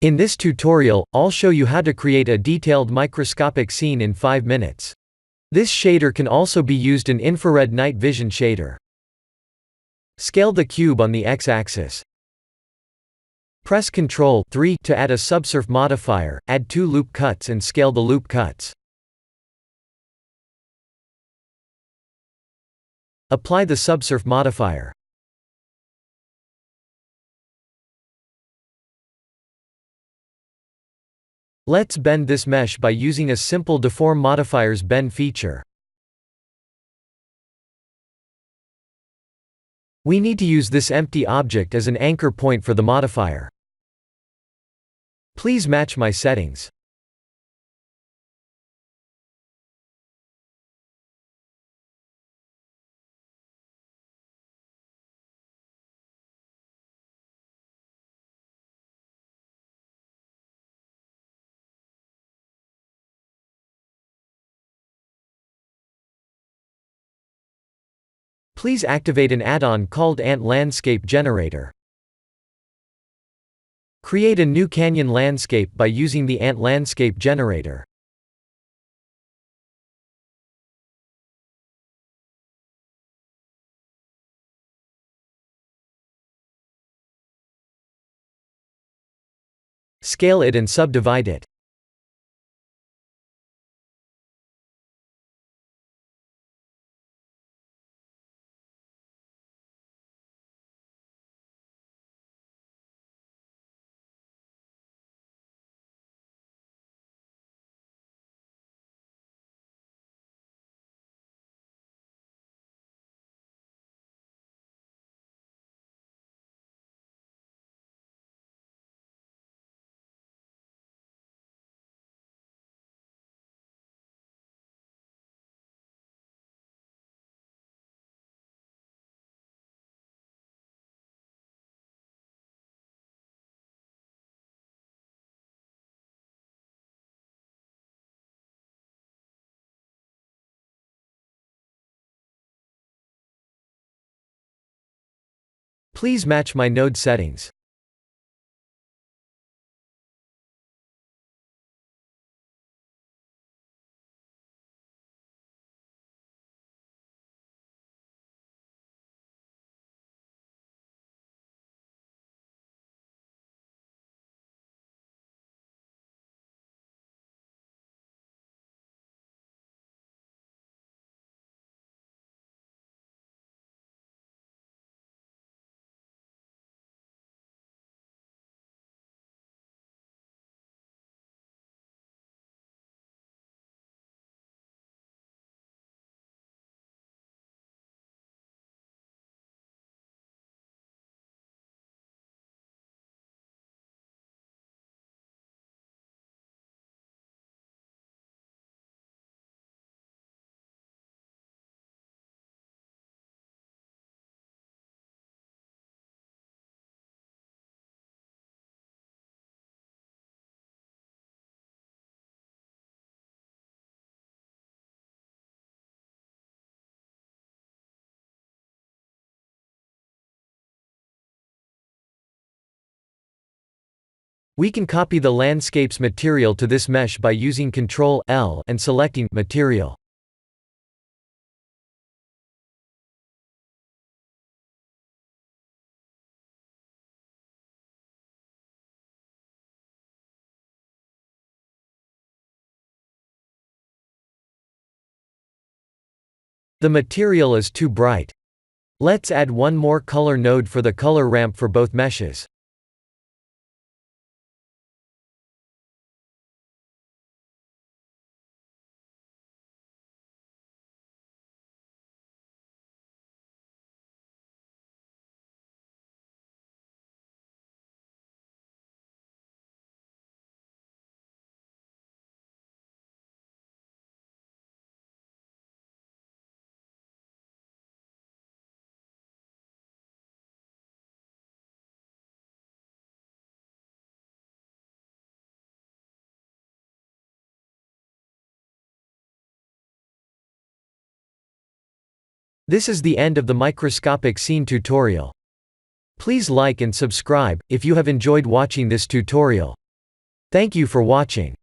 In this tutorial, I'll show you how to create a detailed microscopic scene in 5 minutes. This shader can also be used in infrared night vision shader. Scale the cube on the x-axis. Press Ctrl 3 to add a subsurf modifier, add 2 loop cuts and scale the loop cuts. Apply the subsurf modifier. Let's bend this mesh by using a simple deform modifier's bend feature. We need to use this empty object as an anchor point for the modifier. Please match my settings. Please activate an add-on called Ant Landscape Generator. Create a new canyon landscape by using the Ant Landscape Generator. Scale it and subdivide it. Please match my node settings. We can copy the landscape's material to this mesh by using Ctrl L and selecting Material. The material is too bright. Let's add one more color node for the color ramp for both meshes. This is the end of the microscopic scene tutorial. Please like and subscribe if you have enjoyed watching this tutorial. Thank you for watching.